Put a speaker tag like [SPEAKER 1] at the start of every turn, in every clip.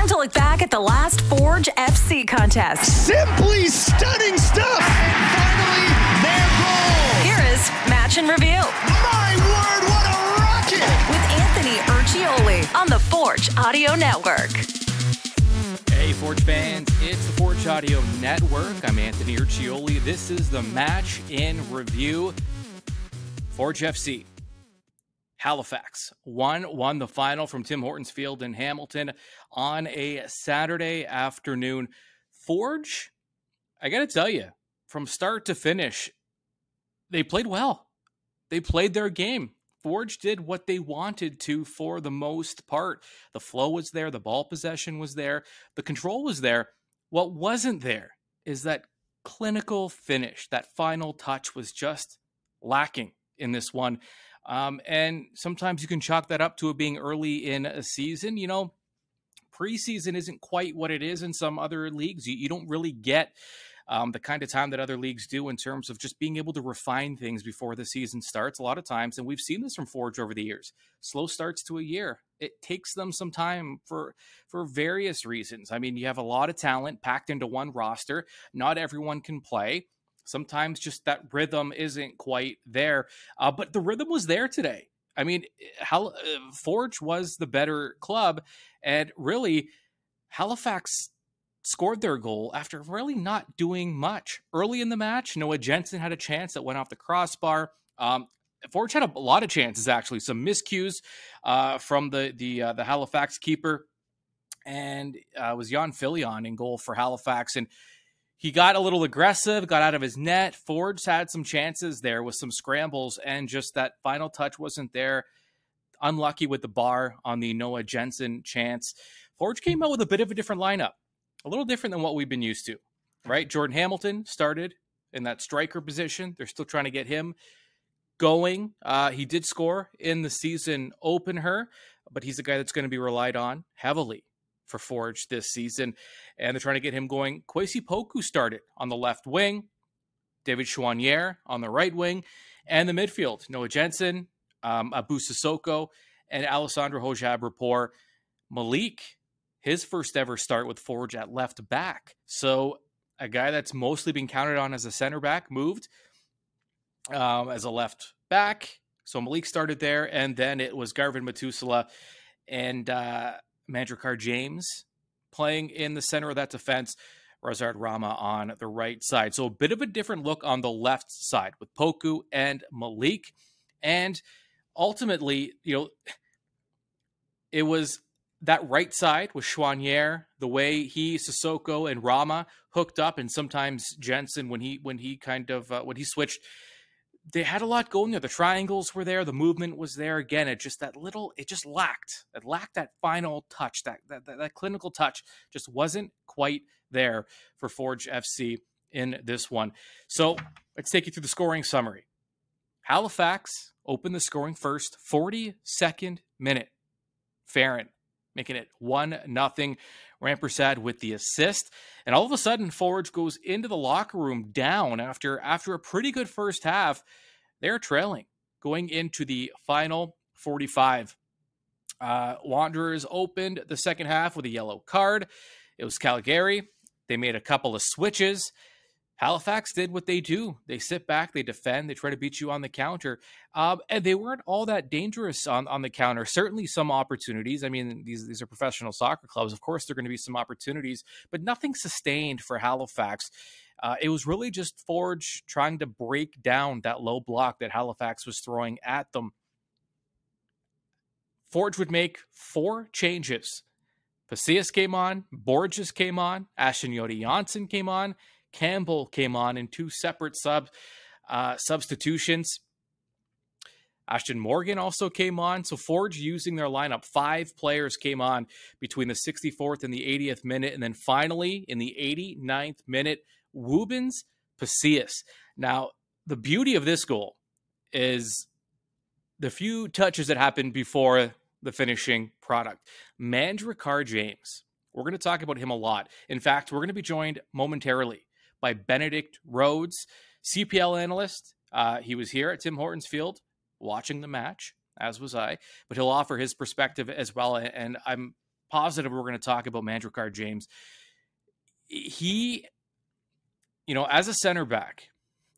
[SPEAKER 1] time to look back at the last Forge FC contest.
[SPEAKER 2] Simply stunning stuff. And finally, their goal.
[SPEAKER 1] Here is Match and Review.
[SPEAKER 2] My word, what a rocket.
[SPEAKER 1] With Anthony Urciuoli on the Forge Audio Network.
[SPEAKER 3] Hey, Forge fans, it's the Forge Audio Network. I'm Anthony Urciuoli. This is the Match in Review. Forge FC. Halifax won the final from Tim Hortons Field in Hamilton on a Saturday afternoon. Forge, I got to tell you, from start to finish, they played well. They played their game. Forge did what they wanted to for the most part. The flow was there. The ball possession was there. The control was there. What wasn't there is that clinical finish. That final touch was just lacking in this one. And sometimes you can chalk that up to it being early in a season. You know, preseason isn't quite what it is in some other leagues. You don't really get the kind of time that other leagues do in terms of just being able to refine things before the season starts a lot of times. And we've seen this from Forge over the years. Slow starts to a year. It takes them some time for various reasons. I mean, you have a lot of talent packed into one roster. Not everyone can play. Sometimes just that rhythm isn't quite there. But the rhythm was there today. I mean, Forge was the better club. And really, Halifax scored their goal after really not doing much. Early in the match, Noah Jensen had a chance that went off the crossbar. Forge had a lot of chances, actually. Some miscues from the Halifax keeper. And it was Jan Filion in goal for Halifax. And he got a little aggressive, got out of his net. Forge had some chances there with some scrambles, and just that final touch wasn't there. Unlucky with the bar on the Noah Jensen chance. Forge came out with a bit of a different lineup, a little different than what we've been used to, right? Jordan Hamilton started in that striker position. They're still trying to get him going. He did score in the season opener, but he's a guy that's going to be relied on heavily for Forge this season, and they're trying to get him going. Kwesi Poku started on the left wing, David Chouanier on the right wing, and the midfield, Noah Jensen, Abu Sissoko, and Alessandro Hojab-Rapport. Malik, his first ever start with Forge at left back. So a guy that's mostly been counted on as a center back moved as a left back. So Malik started there, and then it was Garvin Matusala and Mandrakar James playing in the center of that defense, Razard Rama on the right side. So a bit of a different look on the left side with Poku and Malik. And ultimately, you know, it was that right side with Chouanier, the way he, Sissoko, and Rama hooked up, and sometimes Jensen when he switched. They had a lot going there. The triangles were there. The movement was there. Again, it just lacked. It lacked that final touch. That clinical touch just wasn't quite there for Forge FC in this one. So let's take you through the scoring summary. Halifax opened the scoring first, 42nd minute. Farron making it 1-0. Rampersad with the assist. And all of a sudden, Forge goes into the locker room down after a pretty good first half. They're trailing going into the final 45. Wanderers opened the second half with a yellow card. It was Calgary. They made a couple of switches. Halifax did what they do. They sit back, they defend, they try to beat you on the counter. And they weren't all that dangerous on the counter. Certainly some opportunities. I mean, these are professional soccer clubs. Of course, there are going to be some opportunities, but nothing sustained for Halifax. It was really just Forge trying to break down that low block that Halifax was throwing at them. Forge would make 4 changes. Pasillas came on, Borges came on, Ashton Yodi Janssen came on, Campbell came on in 2 separate substitutions. Ashton Morgan also came on. So Forge using their lineup. 5 players came on between the 64th and the 80th minute. And then finally, in the 89th minute, Woobens Pasillas. Now, the beauty of this goal is the few touches that happened before the finishing product. Mandrakar James. We're going to talk about him a lot. In fact, we're going to be joined momentarily by Benedict Rhodes, CPL analyst. He was here at Tim Hortons Field watching the match, as was I, but he'll offer his perspective as well. And I'm positive we're going to talk about Benedict James. He, as a center back,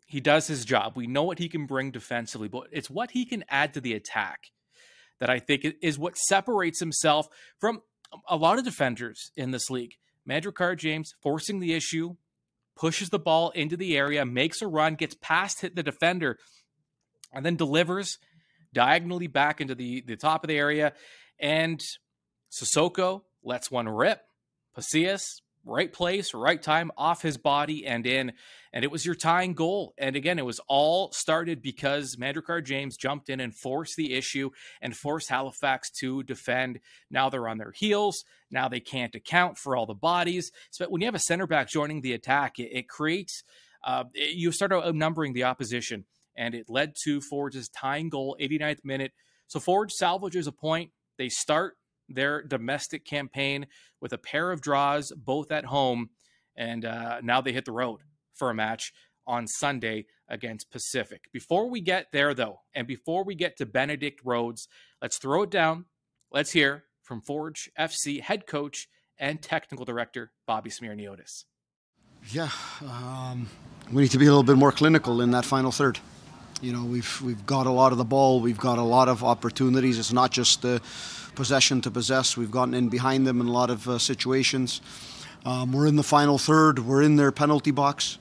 [SPEAKER 3] he does his job. We know what he can bring defensively, but it's what he can add to the attack that I think is what separates himself from a lot of defenders in this league. Benedict James forcing the issue, pushes the ball into the area, makes a run, gets past hit the defender, and then delivers diagonally back into the top of the area. And Sissoko lets one rip. Pasillas, right place, right time, off his body and in. And it was your tying goal. And again, it was all started because Benedict James jumped in and forced the issue and forced Halifax to defend. Now they're on their heels. Now they can't account for all the bodies. So when you have a center back joining the attack, it creates, you start outnumbering the opposition. And it led to Forge's tying goal, 89th minute. So Forge salvages a point. They start their domestic campaign with a pair of draws, both at home. And now they hit the road for a match on Sunday against Pacific. Before we get there, though, and before we get to Benedict Rhodes, let's throw it down. Let's hear from Forge FC head coach and technical director, Bobby Smirniotis.
[SPEAKER 4] Yeah, we need to be a little bit more clinical in that final third. We've got a lot of the ball. We've got a lot of opportunities. It's not just possession to possess. We've gotten in behind them in a lot of situations. We're in the final third. We're in their penalty box.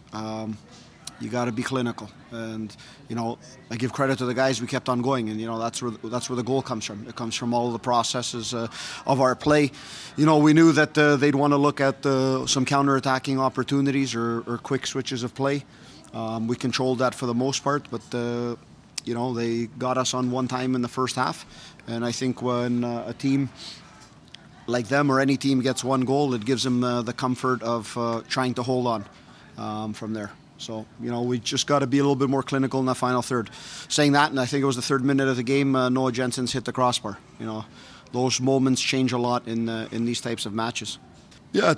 [SPEAKER 4] You got to be clinical. And, I give credit to the guys. We kept on going. And, that's where the goal comes from. It comes from all the processes of our play. We knew that they'd want to look at some counter-attacking opportunities or quick switches of play. We controlled that for the most part, but they got us on one time in the first half. And I think when a team like them or any team gets one goal, it gives them the comfort of trying to hold on from there. So, we just got to be a little bit more clinical in that final third. Saying that, and I think it was the 3rd minute of the game, Noah Jensen's hit the crossbar. Those moments change a lot in these types of matches. Yeah,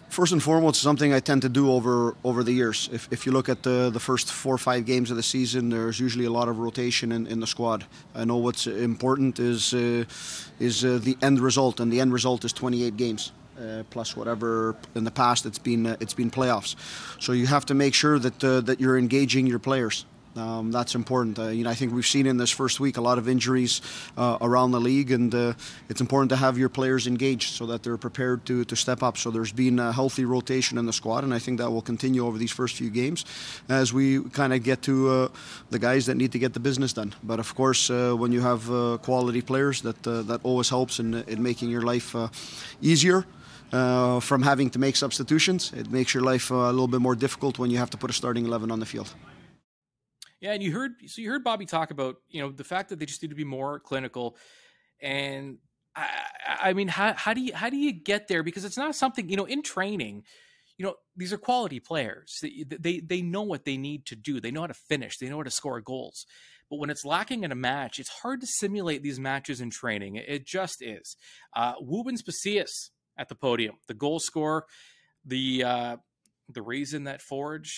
[SPEAKER 4] first and foremost, something I tend to do over the years. If you look at the first 4 or 5 games of the season, there's usually a lot of rotation in the squad. I know what's important is the end result, and the end result is 28 games. Plus whatever in the past it's been playoffs. So you have to make sure that you're engaging your players. That's important. I think we've seen in this first week a lot of injuries around the league, and it's important to have your players engaged so that they're prepared to step up. So there's been a healthy rotation in the squad, and I think that will continue over these first few games as we kind of get to the guys that need to get the business done. But of course, when you have quality players, that always helps in making your life easier. From having to make substitutions, it makes your life a little bit more difficult when you have to put a starting 11 on the field.
[SPEAKER 3] Yeah, and you heard Bobby talk about the fact that they just need to be more clinical, and I mean, how do you get there? Because it's not something in training. These are quality players. They know what they need to do. They know how to finish. They know how to score goals. But when it's lacking in a match, it's hard to simulate these matches in training. It just is. Woobens Pasillas at the podium, the goal scorer, the reason that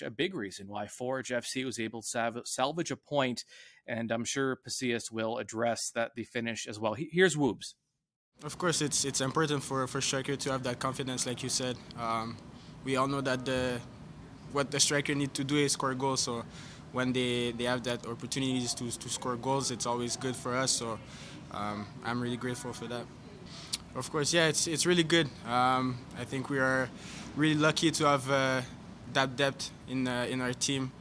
[SPEAKER 3] a big reason why Forge FC was able to salvage a point, and I'm sure Pasillas will address the finish as well. Here's Woobs.
[SPEAKER 5] Of course, it's important for striker to have that confidence, like you said. We all know that what the striker need to do is score goals. So when they have that opportunities to score goals, it's always good for us. So I'm really grateful for that. Of course, yeah, it's really good. I think we are really lucky to have that depth in our team.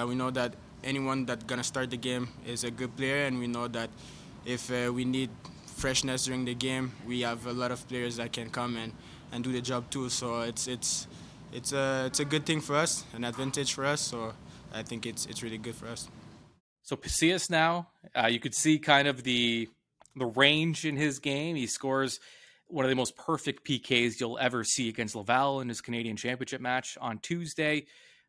[SPEAKER 5] We know that anyone that's gonna start the game is a good player, and we know that if we need freshness during the game, we have a lot of players that can come and do the job too. So it's a good thing for us, an advantage for us. So I think it's really good for us.
[SPEAKER 3] So Pasillas now, you could see kind of the range in his game. He scores one of the most perfect PKs you'll ever see against Laval in his Canadian Championship match on Tuesday. A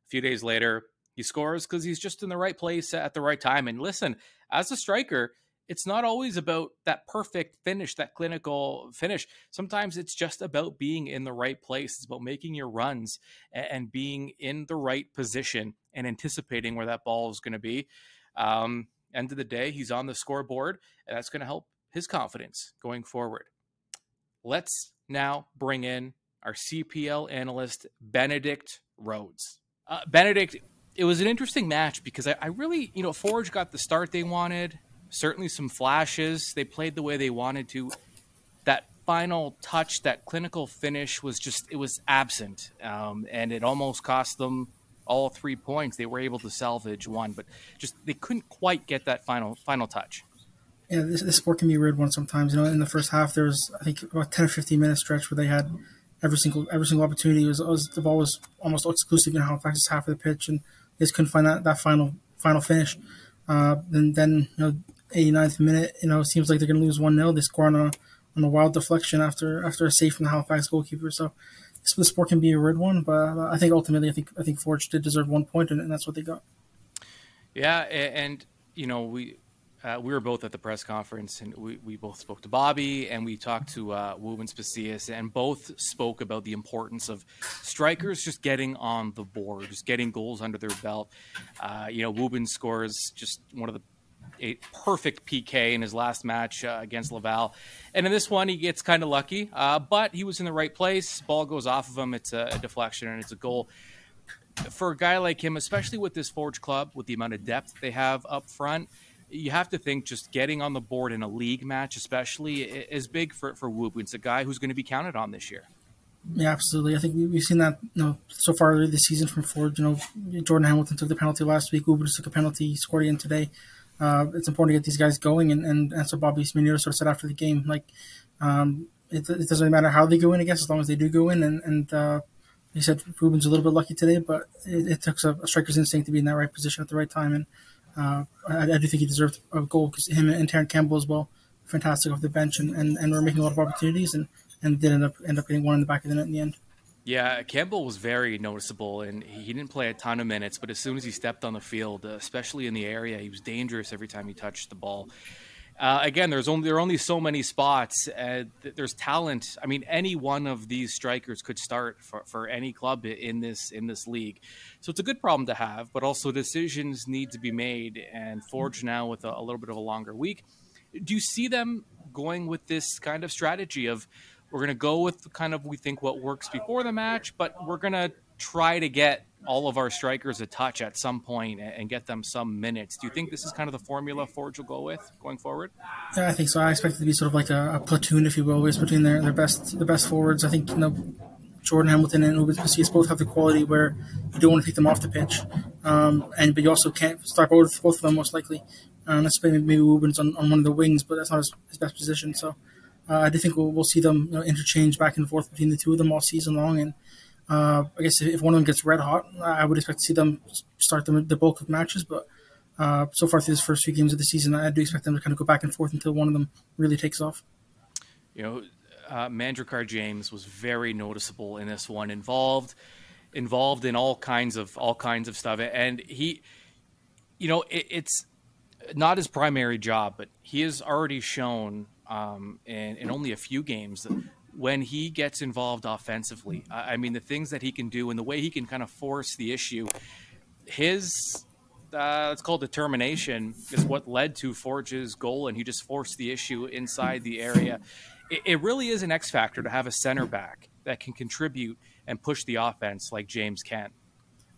[SPEAKER 3] few days later, he scores because he's just in the right place at the right time. And listen, as a striker, it's not always about that perfect finish, that clinical finish. Sometimes it's just about being in the right place. It's about making your runs and being in the right position and anticipating where that ball is going to be. End of the day, he's on the scoreboard, and that's going to help his confidence going forward. Let's now bring in our CPL analyst, Benedict Rhodes. Benedict, it was an interesting match because I really, Forge got the start they wanted, certainly some flashes. They played the way they wanted to. That final touch, that clinical finish it was absent. And it almost cost them all 3 points. They were able to salvage one, but they couldn't quite get that final touch.
[SPEAKER 6] Yeah, this sport can be a weird one sometimes. In the first half, there was, I think, about 10 or 15 minute stretch where they had every single opportunity. The ball was almost exclusive in Halifax's half of the pitch, and they just couldn't find that final finish. Then 89th minute, it seems like they're going to lose 1-0. They score on a wild deflection after a save from the Halifax goalkeeper. So this sport can be a weird one, but I think ultimately, I think Forge did deserve 1 point, and that's what they got.
[SPEAKER 3] Yeah, and we were both at the press conference, and we both spoke to Bobby, and we talked to Woobin Spasias, and both spoke about the importance of strikers just getting on the board, just getting goals under their belt. Woobin scores just one of a perfect PK in his last match against Laval. And in this one, he gets kind of lucky, but he was in the right place. Ball goes off of him. It's a deflection, and it's a goal. For a guy like him, especially with this Forge club, with the amount of depth they have up front, you have to think just getting on the board in a league match especially is big for Woobin. It's a guy who's going to be counted on this year.
[SPEAKER 6] Yeah, absolutely. I think we've seen that so far this season from Forge. Jordan Hamilton took the penalty last week. Woobin took a penalty, scored again today. It's important to get these guys going, and so Bobby Sminero sort of said after the game, it doesn't really matter how they go in, I guess, as long as they do go in. And he said Woobin's a little bit lucky today, but it took a striker's instinct to be in that right position at the right time. And I do think he deserved a goal because him and Terran Campbell as well, fantastic off the bench, and were making a lot of opportunities and did end up getting one in the back of the net in the end.
[SPEAKER 3] Yeah, Campbell was very noticeable, and he didn't play a ton of minutes, but as soon as he stepped on the field, especially in the area, he was dangerous every time he touched the ball. Again, there are only so many spots. There's talent. I mean, any one of these strikers could start for any club in this league. So it's a good problem to have, but also decisions need to be made. And Forge now with a little bit of a longer week. Do you see them going with this kind of strategy of we're going to go with kind of we think what works before the match, but we're going to try to get all of our strikers a touch at some point and get them some minutes? Do you think this is kind of the formula Forge will go with going forward?
[SPEAKER 6] Yeah, I think so. I expect it to be sort of like a platoon, if you will, between the best forwards. I think Jordan Hamilton and Woobin Spasias both have the quality where you don't want to take them off the pitch, but you also can't start both of them most likely. Maybe Woobin's on one of the wings, but that's not his best position. So I do think we'll see them interchange back and forth between the two of them all season long. And I guess if one of them gets red hot, I would expect to see them start the bulk of matches. But so far through these first few games of the season, I do expect them to kind of go back and forth until one of them really takes off.
[SPEAKER 3] Mandrakar James was very noticeable in this one, involved in all kinds of stuff, and he, it's not his primary job, but he has already shown in only a few games that when he gets involved offensively, I mean, the things that he can do and the way he can kind of force the issue, his it's called determination is what led to Forge's goal, and he just forced the issue inside the area. It really is an X factor to have a center back that can contribute and push the offense like James can.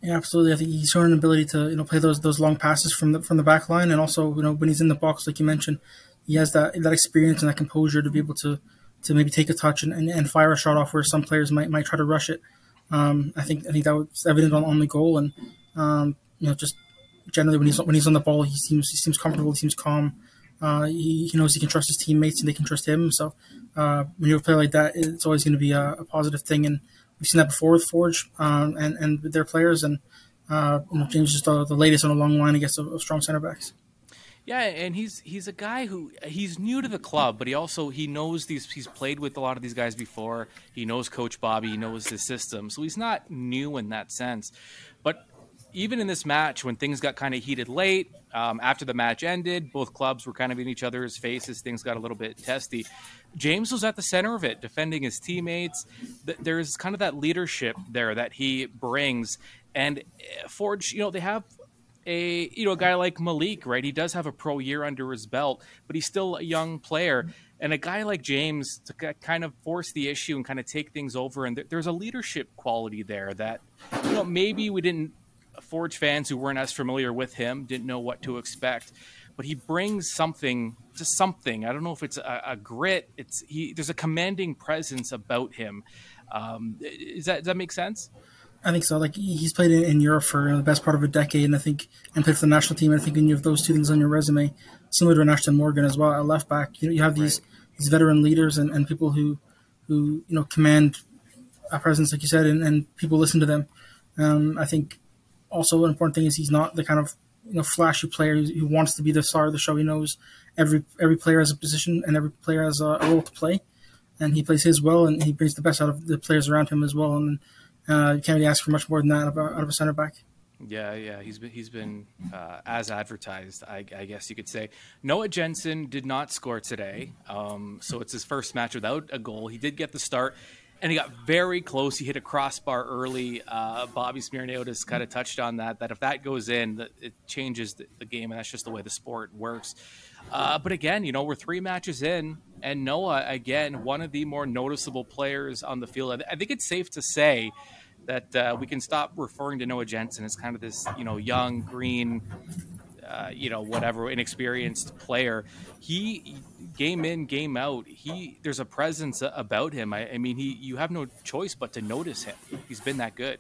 [SPEAKER 6] Yeah, absolutely. I think he's shown an ability to play those long passes from the back line, and also when he's in the box, like you mentioned, he has that experience and that composure to be able to maybe take a touch and fire a shot off where some players might try to rush it. I think that was evident on the goal, and just generally when he's on the ball, he seems comfortable, he seems calm. He knows he can trust his teammates and they can trust him. So when you play like that, it's always going to be a positive thing, and we've seen that before with Forge and with their players. And James is just the latest on a long line, I guess, of strong center backs.
[SPEAKER 3] Yeah, and he's a guy who he's new to the club, but he knows he's played with a lot of these guys before. He knows Coach Bobby, he knows his system, so he's not new in that sense. But even in this match, when things got kind of heated late, after the match ended, both clubs were kind of in each other's faces. Things got a little bit testy. James was at the center of it, defending his teammates. There's kind of that leadership there that he brings. And Forge, they have a guy like Malik, right? He does have a pro year under his belt, but he's still a young player. And a guy like James to kind of force the issue and kind of take things over. And there's a leadership quality there that, maybe we didn't, Forge fans who weren't as familiar with him didn't know what to expect. But he brings something. I don't know if it's a grit. There's a commanding presence about him. Does that make sense?
[SPEAKER 6] I think so. Like, he's played in Europe for the best part of a decade, and played for the national team. And I think when you have those two things on your resume, similar to an Ashton Morgan as well at left back, you have these veteran leaders and people who command a presence, like you said, and people listen to them. I think also an important thing is he's not the kind of flashy player who wants to be the star of the show. He knows every player has a position and every player has a role to play, and he plays his well, and he brings the best out of the players around him as well. And you can't really ask for much more than that out of a center back.
[SPEAKER 3] Yeah, he's been as advertised, I guess you could say. Noah Jensen did not score today, so it's his first match without a goal. He did get the start, and he got very close. He hit a crossbar early. Bobby Smirniotis kind of touched on that if that goes in, it changes the game, and that's just the way the sport works. But again, we're 3 matches in, and Noah, again, one of the more noticeable players on the field. I think it's safe to say that we can stop referring to Noah Jensen as kind of this, young, green, whatever, inexperienced player. He, game in, game out, there's a presence about him. I mean, you have no choice but to notice him. He's been that good.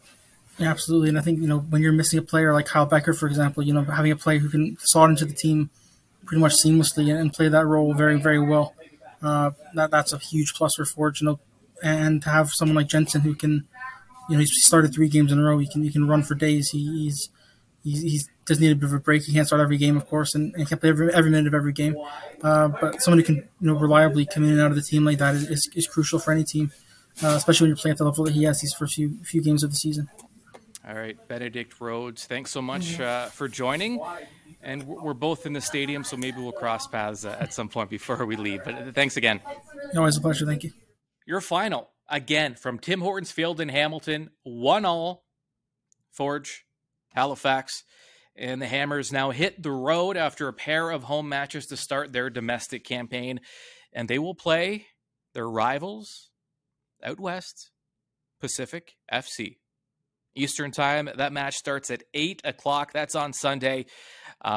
[SPEAKER 6] Yeah, absolutely. And I think, when you're missing a player like Kyle Becker, for example, having a player who can slot into the team pretty much seamlessly and play that role very, very well, that's a huge plus for Forge, and to have someone like Jensen who can, he started 3 games in a row. He can run for days. He does need a bit of a break. He can't start every game, of course, and can't play every minute of every game. But someone who can reliably come in and out of the team like that is crucial for any team, especially when you're playing at the level that he has these first few games of the season.
[SPEAKER 3] All right, Benedict Rhodes, thanks so much for joining. And we're both in the stadium, so maybe we'll cross paths at some point before we leave. But thanks again.
[SPEAKER 6] Always a pleasure. Thank you.
[SPEAKER 3] Your final, again, from Tim Hortons Field in Hamilton, 1-1, Forge, Halifax. And the Hammers now hit the road after a pair of home matches to start their domestic campaign. And they will play their rivals out west, Pacific FC. Eastern time, that match starts at 8 o'clock. That's on Sunday.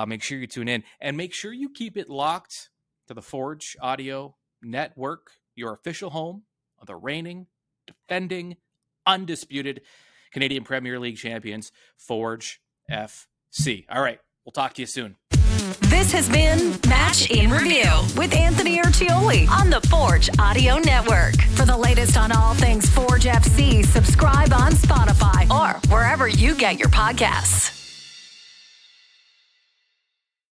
[SPEAKER 3] Make sure you tune in. And make sure you keep it locked to the Forge Audio Network, your official home of the reigning, defending, undisputed Canadian Premier League champions, Forge FC. All right, we'll talk to you soon.
[SPEAKER 1] This has been Match in Review with Anthony Urciuoli on the Forge Audio Network. For the latest on all things Forge FC, subscribe on Spotify or wherever you get your podcasts.